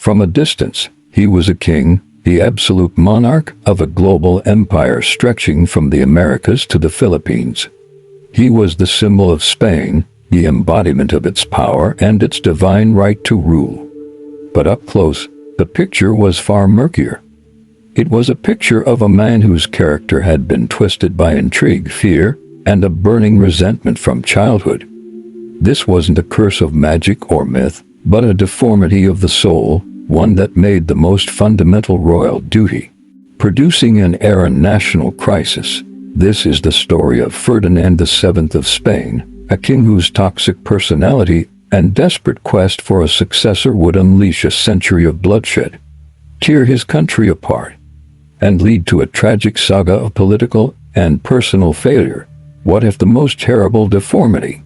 From a distance, he was a king, the absolute monarch of a global empire stretching from the Americas to the Philippines. He was the symbol of Spain, the embodiment of its power and its divine right to rule. But up close, the picture was far murkier. It was a picture of a man whose character had been twisted by intrigue, fear, and a burning resentment from childhood. This wasn't a curse of magic or myth, but a deformity of the soul, one that made the most fundamental royal duty, producing an heir and national crisis. This is the story of Ferdinand VII of Spain, a king whose toxic personality and desperate quest for a successor would unleash a century of bloodshed, tear his country apart, and lead to a tragic saga of political and personal failure. What if the most terrible deformity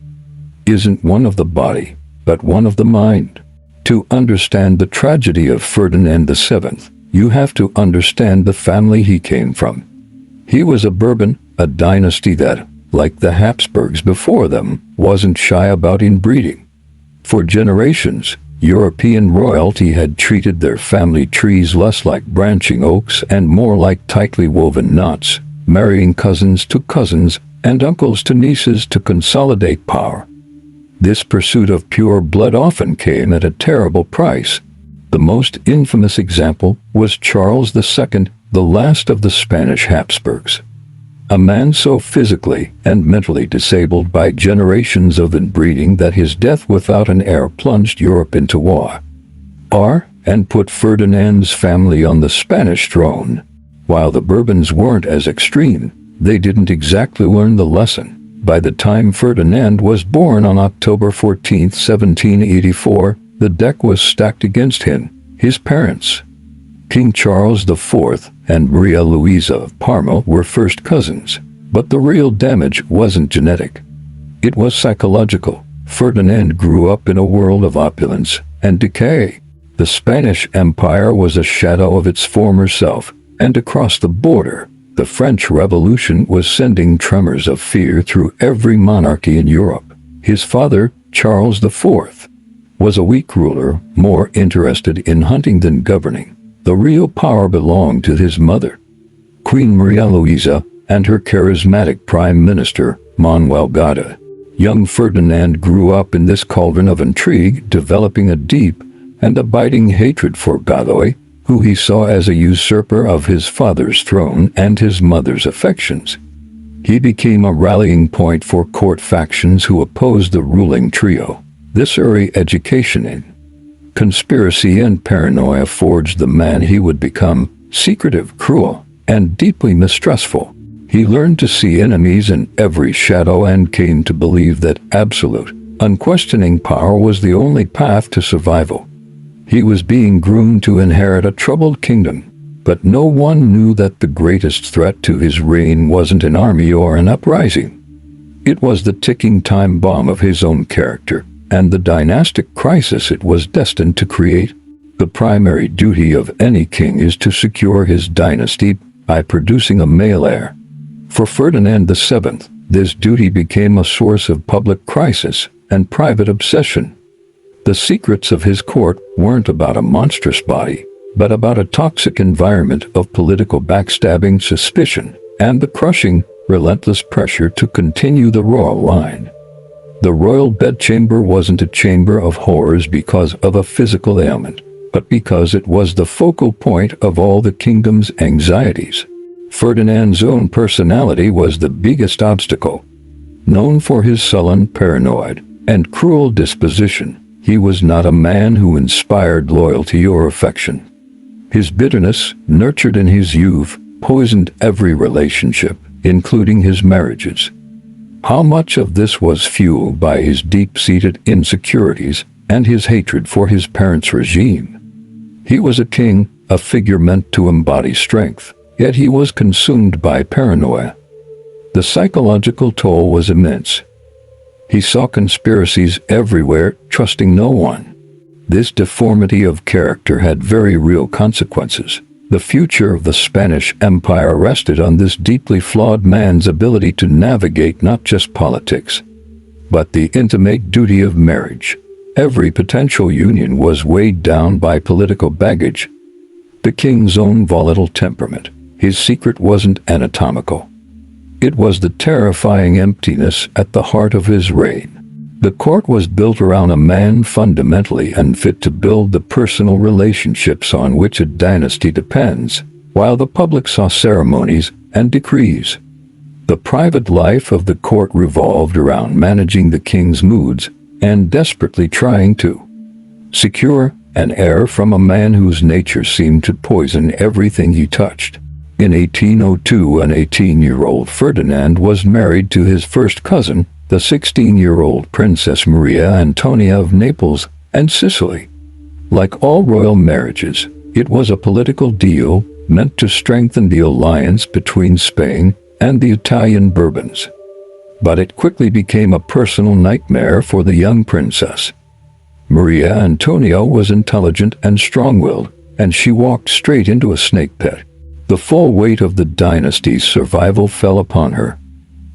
isn't one of the body, but one of the mind? To understand the tragedy of Ferdinand VII, you have to understand the family he came from. He was a Bourbon, a dynasty that, like the Habsburgs before them, wasn't shy about inbreeding. For generations, European royalty had treated their family trees less like branching oaks and more like tightly woven knots, marrying cousins to cousins and uncles to nieces to consolidate power. This pursuit of pure blood often came at a terrible price. The most infamous example was Charles II, the last of the Spanish Habsburgs. A man so physically and mentally disabled by generations of inbreeding that his death without an heir plunged Europe into war, and put Ferdinand's family on the Spanish throne. While the Bourbons weren't as extreme, they didn't exactly learn the lesson. By the time Ferdinand was born on October 14, 1784, the deck was stacked against him. His parents, King Charles IV and Maria Louisa of Parma, were first cousins. But the real damage wasn't genetic. It was psychological. Ferdinand grew up in a world of opulence and decay. The Spanish Empire was a shadow of its former self, and across the border, the French Revolution was sending tremors of fear through every monarchy in Europe. His father, Charles IV, was a weak ruler, more interested in hunting than governing. The real power belonged to his mother, Queen Maria Louisa, and her charismatic Prime Minister, Manuel Gata. Young Ferdinand grew up in this cauldron of intrigue, developing a deep and abiding hatred for Godoy, who he saw as a usurper of his father's throne and his mother's affections. He became a rallying point for court factions who opposed the ruling trio. This early education in conspiracy and paranoia forged the man he would become: secretive, cruel, and deeply mistrustful. He learned to see enemies in every shadow and came to believe that absolute, unquestioning power was the only path to survival. He was being groomed to inherit a troubled kingdom, but no one knew that the greatest threat to his reign wasn't an army or an uprising. It was the ticking time bomb of his own character, and the dynastic crisis it was destined to create. The primary duty of any king is to secure his dynasty by producing a male heir. For Ferdinand VII, this duty became a source of public crisis and private obsession. The secrets of his court weren't about a monstrous body, but about a toxic environment of political backstabbing, suspicion, and the crushing, relentless pressure to continue the royal line. The royal bedchamber wasn't a chamber of horrors because of a physical ailment, but because it was the focal point of all the kingdom's anxieties. Ferdinand's own personality was the biggest obstacle. Known for his sullen, paranoid, and cruel disposition, he was not a man who inspired loyalty or affection. His bitterness, nurtured in his youth, poisoned every relationship, including his marriages. How much of this was fueled by his deep-seated insecurities and his hatred for his parents' regime? He was a king, a figure meant to embody strength, yet he was consumed by paranoia. The psychological toll was immense. He saw conspiracies everywhere, trusting no one. This deformity of character had very real consequences. The future of the Spanish Empire rested on this deeply flawed man's ability to navigate not just politics, but the intimate duty of marriage. Every potential union was weighed down by political baggage. The king's own volatile temperament. His secret wasn't anatomical. It was the terrifying emptiness at the heart of his reign. The court was built around a man fundamentally unfit to build the personal relationships on which a dynasty depends, while the public saw ceremonies and decrees. The private life of the court revolved around managing the king's moods and desperately trying to secure an heir from a man whose nature seemed to poison everything he touched. In 1802, an 18-year-old Ferdinand was married to his first cousin, the 16-year-old Princess Maria Antonia of Naples and Sicily. Like all royal marriages, it was a political deal meant to strengthen the alliance between Spain and the Italian Bourbons. But it quickly became a personal nightmare for the young princess. Maria Antonia was intelligent and strong-willed, and she walked straight into a snake pit. The full weight of the dynasty's survival fell upon her.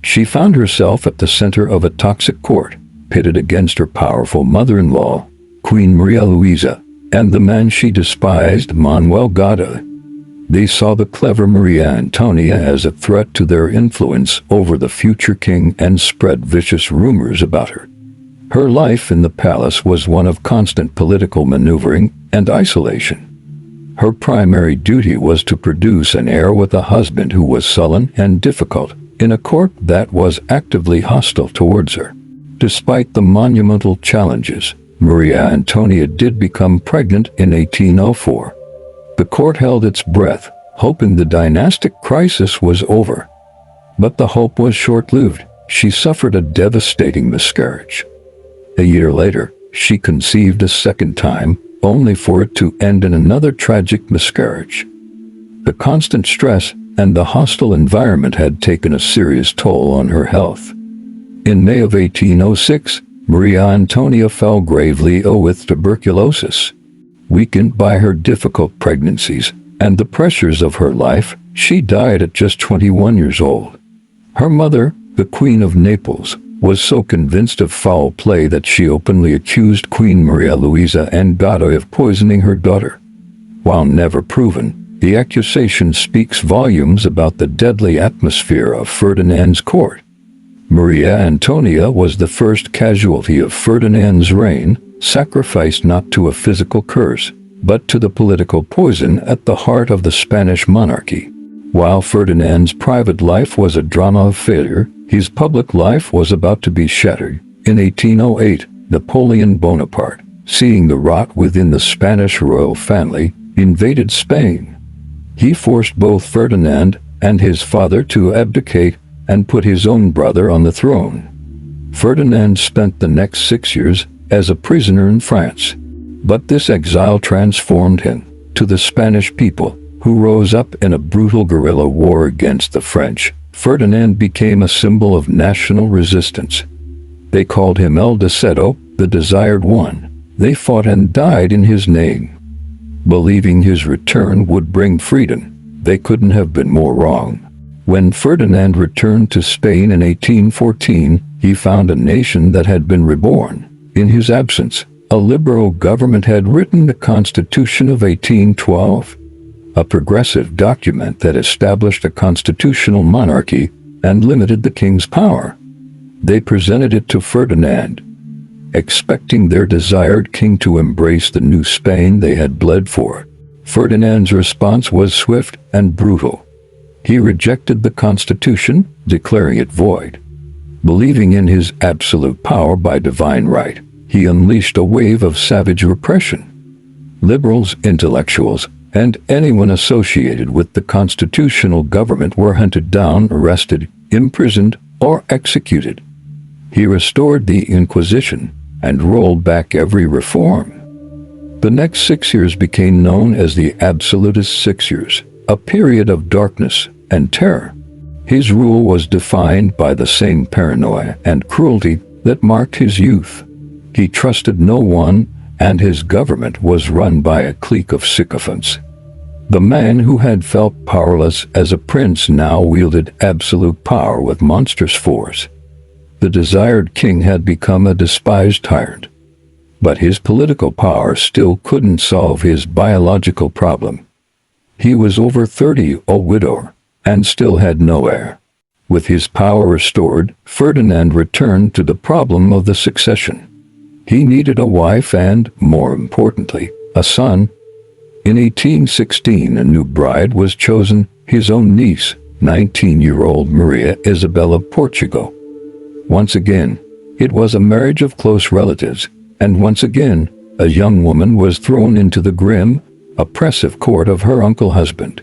She found herself at the center of a toxic court, pitted against her powerful mother-in-law, Queen Maria Luisa, and the man she despised, Manuel Gata. They saw the clever Maria Antonia as a threat to their influence over the future king and spread vicious rumors about her. Her life in the palace was one of constant political maneuvering and isolation. Her primary duty was to produce an heir with a husband who was sullen and difficult, in a court that was actively hostile towards her. Despite the monumental challenges, Maria Antonia did become pregnant in 1804. The court held its breath, hoping the dynastic crisis was over. But the hope was short-lived. She suffered a devastating miscarriage. A year later, she conceived a second time, only for it to end in another tragic miscarriage. The constant stress and the hostile environment had taken a serious toll on her health. In May of 1806, Maria Antonia fell gravely ill with tuberculosis. Weakened by her difficult pregnancies and the pressures of her life, she died at just 21 years old. Her mother, the Queen of Naples, was so convinced of foul play that she openly accused Queen Maria Luisa and Gata of poisoning her daughter. While never proven, the accusation speaks volumes about the deadly atmosphere of Ferdinand's court. Maria Antonia was the first casualty of Ferdinand's reign, sacrificed not to a physical curse, but to the political poison at the heart of the Spanish monarchy. While Ferdinand's private life was a drama of failure, his public life was about to be shattered. In 1808, Napoleon Bonaparte, seeing the rot within the Spanish royal family, invaded Spain. He forced both Ferdinand and his father to abdicate and put his own brother on the throne. Ferdinand spent the next 6 years as a prisoner in France. But this exile transformed him to the Spanish people, who rose up in a brutal guerrilla war against the French. Ferdinand became a symbol of national resistance. They called him El Deseado, the Desired One. They fought and died in his name. Believing his return would bring freedom, they couldn't have been more wrong. When Ferdinand returned to Spain in 1814, he found a nation that had been reborn. In his absence, a liberal government had written the Constitution of 1812, a progressive document that established a constitutional monarchy and limited the king's power. They presented it to Ferdinand, expecting their desired king to embrace the new Spain they had bled for. Ferdinand's response was swift and brutal. He rejected the Constitution, declaring it void. Believing in his absolute power by divine right, he unleashed a wave of savage repression. Liberals, intellectuals, and anyone associated with the constitutional government were hunted down, arrested, imprisoned, or executed. He restored the Inquisition and rolled back every reform. The next 6 years became known as the Absolutist 6 years, a period of darkness and terror. His rule was defined by the same paranoia and cruelty that marked his youth. He trusted no one, and his government was run by a clique of sycophants. The man who had felt powerless as a prince now wielded absolute power with monstrous force. The desired king had become a despised tyrant. But his political power still couldn't solve his biological problem. He was over 30, a widower, and still had no heir. With his power restored, Ferdinand returned to the problem of the succession. He needed a wife and, more importantly, a son. In 1816, a new bride was chosen, his own niece, 19-year-old Maria Isabel of Portugal. Once again, it was a marriage of close relatives, and once again, a young woman was thrown into the grim, oppressive court of her uncle husband.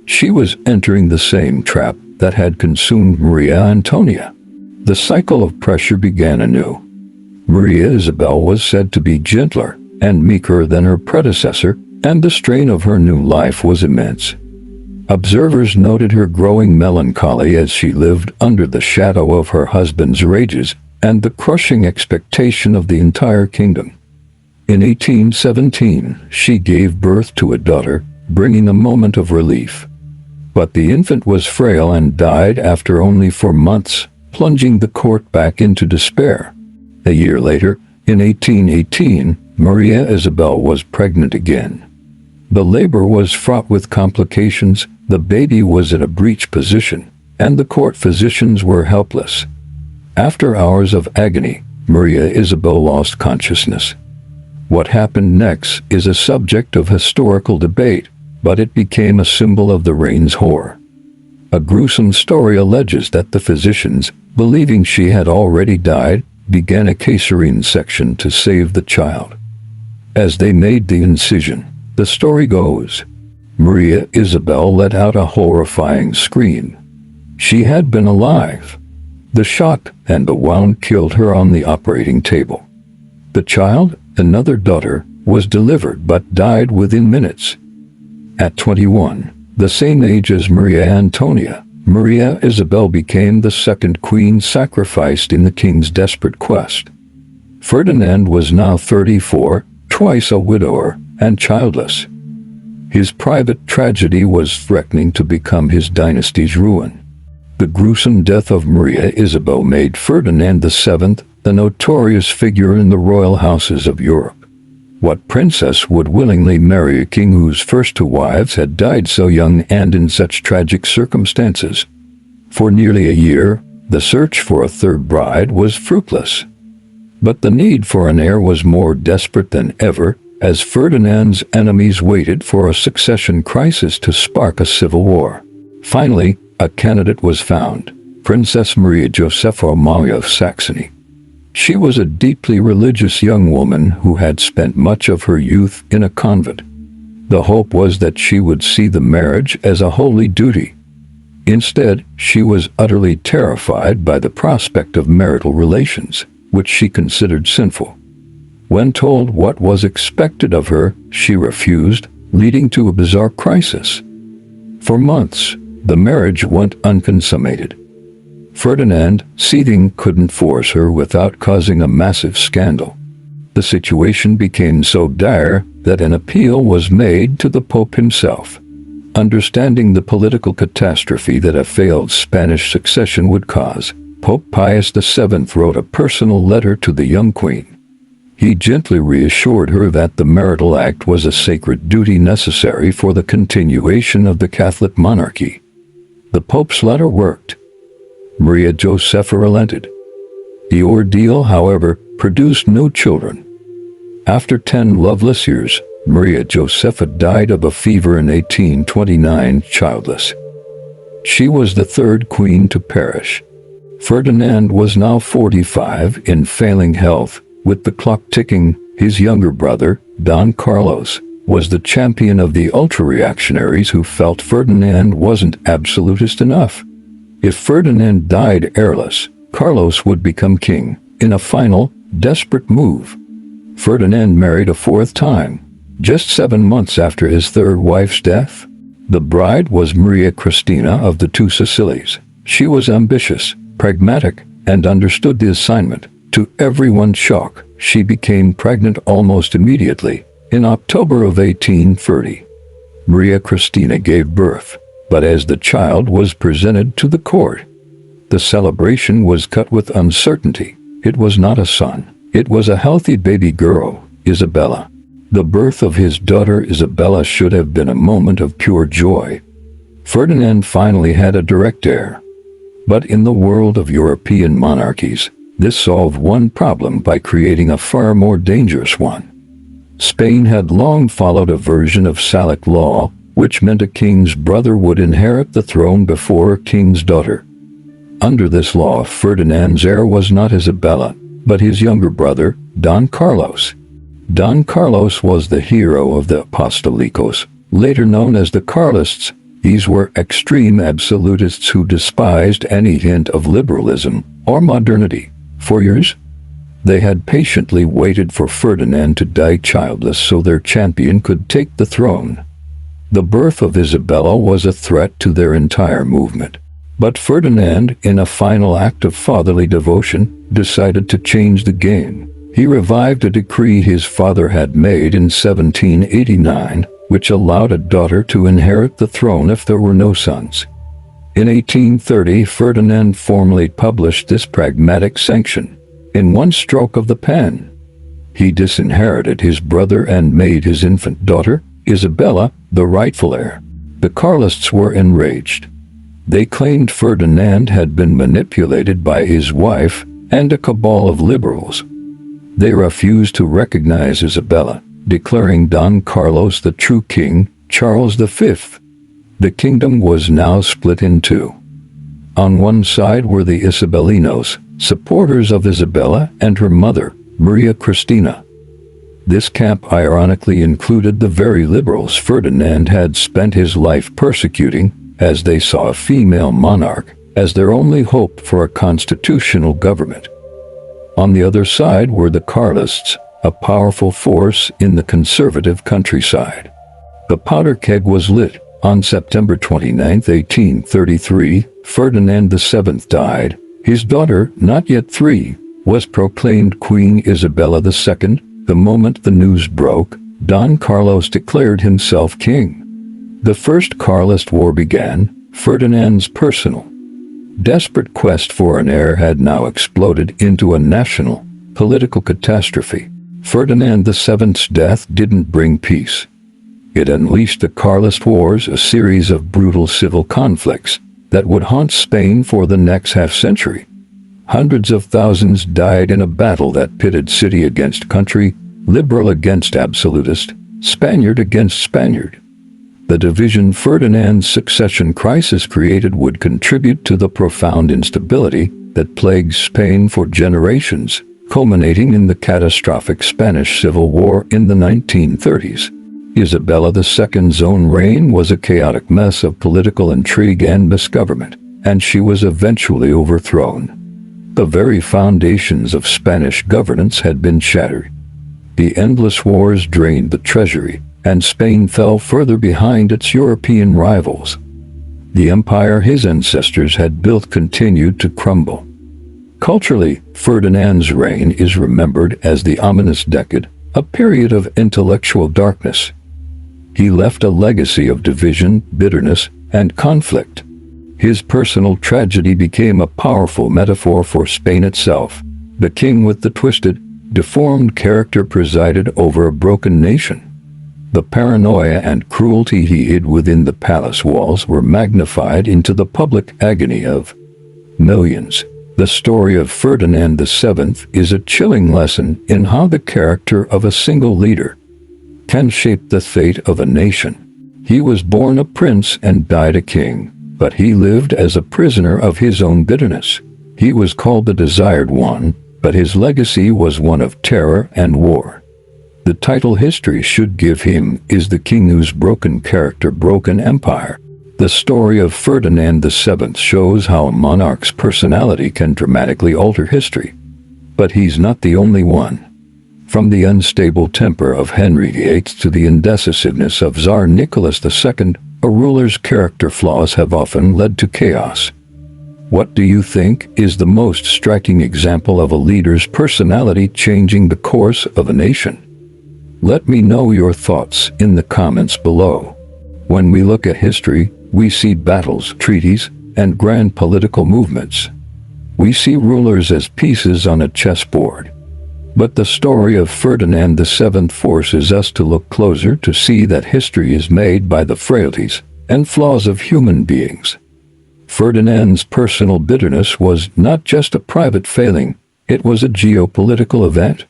She was entering the same trap that had consumed Maria Antonia. The cycle of pressure began anew. Maria Isabel was said to be gentler and meeker than her predecessor, and the strain of her new life was immense. Observers noted her growing melancholy as she lived under the shadow of her husband's rages and the crushing expectation of the entire kingdom. In 1817, she gave birth to a daughter, bringing a moment of relief. But the infant was frail and died after only 4 months, plunging the court back into despair. A year later, in 1818, Maria Isabel was pregnant again. The labor was fraught with complications, the baby was in a breech position, and the court physicians were helpless. After hours of agony, Maria Isabel lost consciousness. What happened next is a subject of historical debate, but it became a symbol of the reign's horror. A gruesome story alleges that the physicians, believing she had already died, began a caesarean section to save the child. As they made the incision, the story goes, Maria Isabel let out a horrifying scream. She had been alive. The shock and the wound killed her on the operating table. The child, another daughter, was delivered but died within minutes. At 21, the same age as Maria Antonia, Maria Isabel became the second queen sacrificed in the king's desperate quest. Ferdinand was now 34, twice a widower, and childless. His private tragedy was threatening to become his dynasty's ruin. The gruesome death of Maria Isabel made Ferdinand VII the notorious figure in the royal houses of Europe. What princess would willingly marry a king whose first 2 wives had died so young and in such tragic circumstances? For nearly a year, the search for a third bride was fruitless. But the need for an heir was more desperate than ever, as Ferdinand's enemies waited for a succession crisis to spark a civil war. Finally, a candidate was found, Princess Maria Josepha Amalia of Saxony. She was a deeply religious young woman who had spent much of her youth in a convent. The hope was that she would see the marriage as a holy duty. Instead, she was utterly terrified by the prospect of marital relations, which she considered sinful. When told what was expected of her, she refused, leading to a bizarre crisis. For months, the marriage went unconsummated. Ferdinand, seething, couldn't force her without causing a massive scandal. The situation became so dire that an appeal was made to the Pope himself. Understanding the political catastrophe that a failed Spanish succession would cause, Pope Pius VII wrote a personal letter to the young queen. He gently reassured her that the marital act was a sacred duty necessary for the continuation of the Catholic monarchy. The Pope's letter worked. Maria Josepha relented. The ordeal, however, produced no children. After 10 loveless years, Maria Josepha died of a fever in 1829, childless. She was the third queen to perish. Ferdinand was now 45, in failing health. With the clock ticking, his younger brother, Don Carlos, was the champion of the ultra-reactionaries who felt Ferdinand wasn't absolutist enough. If Ferdinand died heirless, Carlos would become king, in a final, desperate move. Ferdinand married a 4th time, just 7 months after his 3rd wife's death. The bride was Maria Cristina of the 2 Sicilies. She was ambitious, pragmatic, and understood the assignment. To everyone's shock, she became pregnant almost immediately, in October of 1830. Maria Cristina gave birth, but as the child was presented to the court, the celebration was cut with uncertainty. It was not a son, It was a healthy baby girl, Isabella. The birth of his daughter Isabella should have been a moment of pure joy. Ferdinand finally had a direct heir. But in the world of European monarchies, this solved one problem by creating a far more dangerous one. Spain had long followed a version of Salic law, which meant a king's brother would inherit the throne before a king's daughter. Under this law, Ferdinand's heir was not Isabella, but his younger brother, Don Carlos. Don Carlos was the hero of the Apostolicos, later known as the Carlists. These were extreme absolutists who despised any hint of liberalism or modernity. For years, they had patiently waited for Ferdinand to die childless so their champion could take the throne. The birth of Isabella was a threat to their entire movement. But Ferdinand, in a final act of fatherly devotion, decided to change the game. He revived a decree his father had made in 1789, which allowed a daughter to inherit the throne if there were no sons. In 1830, Ferdinand formally published this pragmatic sanction. In one stroke of the pen, he disinherited his brother and made his infant daughter, Isabella, the rightful heir. The Carlists were enraged. They claimed Ferdinand had been manipulated by his wife and a cabal of liberals. They refused to recognize Isabella, declaring Don Carlos the true king, Charles V. The kingdom was now split in two. On one side were the Isabelinos, supporters of Isabella and her mother, Maria Cristina. This camp ironically included the very liberals Ferdinand had spent his life persecuting, as they saw a female monarch as their only hope for a constitutional government. On the other side were the Carlists, a powerful force in the conservative countryside. The powder keg was lit. On September 29, 1833, Ferdinand VII died. His daughter, not yet 3, was proclaimed Queen Isabella II. The moment the news broke, Don Carlos declared himself king. The First Carlist War began. Ferdinand's personal, desperate quest for an heir had now exploded into a national, political catastrophe. Ferdinand VII's death didn't bring peace. It unleashed the Carlist Wars, a series of brutal civil conflicts that would haunt Spain for the next half-century. Hundreds of thousands died in a battle that pitted city against country, liberal against absolutist, Spaniard against Spaniard. The division Ferdinand's succession crisis created would contribute to the profound instability that plagued Spain for generations, culminating in the catastrophic Spanish Civil War in the 1930s. Isabella II's own reign was a chaotic mess of political intrigue and misgovernment, and she was eventually overthrown. The very foundations of Spanish governance had been shattered. The endless wars drained the treasury, and Spain fell further behind its European rivals. The empire his ancestors had built continued to crumble. Culturally, Ferdinand's reign is remembered as the ominous decade, a period of intellectual darkness. He left a legacy of division, bitterness, and conflict. His personal tragedy became a powerful metaphor for Spain itself. The king with the twisted, deformed character presided over a broken nation. The paranoia and cruelty he hid within the palace walls were magnified into the public agony of millions. The story of Ferdinand VII is a chilling lesson in how the character of a single leader can shape the fate of a nation. He was born a prince and died a king, but he lived as a prisoner of his own bitterness. He was called the Desired One, but his legacy was one of terror and war. The title history should give him is the king whose broken character broke an empire. The story of Ferdinand VII shows how a monarch's personality can dramatically alter history. But he's not the only one. From the unstable temper of Henry VIII to the indecisiveness of Tsar Nicholas II, a ruler's character flaws have often led to chaos. What do you think is the most striking example of a leader's personality changing the course of a nation? Let me know your thoughts in the comments below. When we look at history, we see battles, treaties, and grand political movements. We see rulers as pieces on a chessboard. But the story of Ferdinand VII forces us to look closer to see that history is made by the frailties and flaws of human beings. Ferdinand's personal bitterness was not just a private failing, it was a geopolitical event.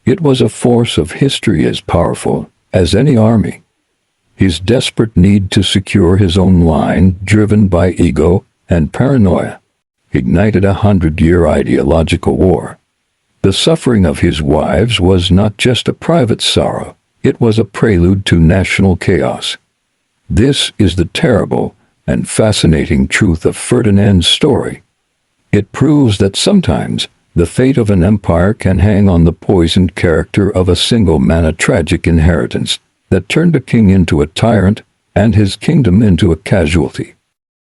It was a force of history as powerful as any army. His desperate need to secure his own line, driven by ego and paranoia, ignited a 100-year ideological war. The suffering of his wives was not just a private sorrow, it was a prelude to national chaos. This is the terrible and fascinating truth of Ferdinand's story. It proves that sometimes the fate of an empire can hang on the poisoned character of a single man, a tragic inheritance that turned a king into a tyrant and his kingdom into a casualty.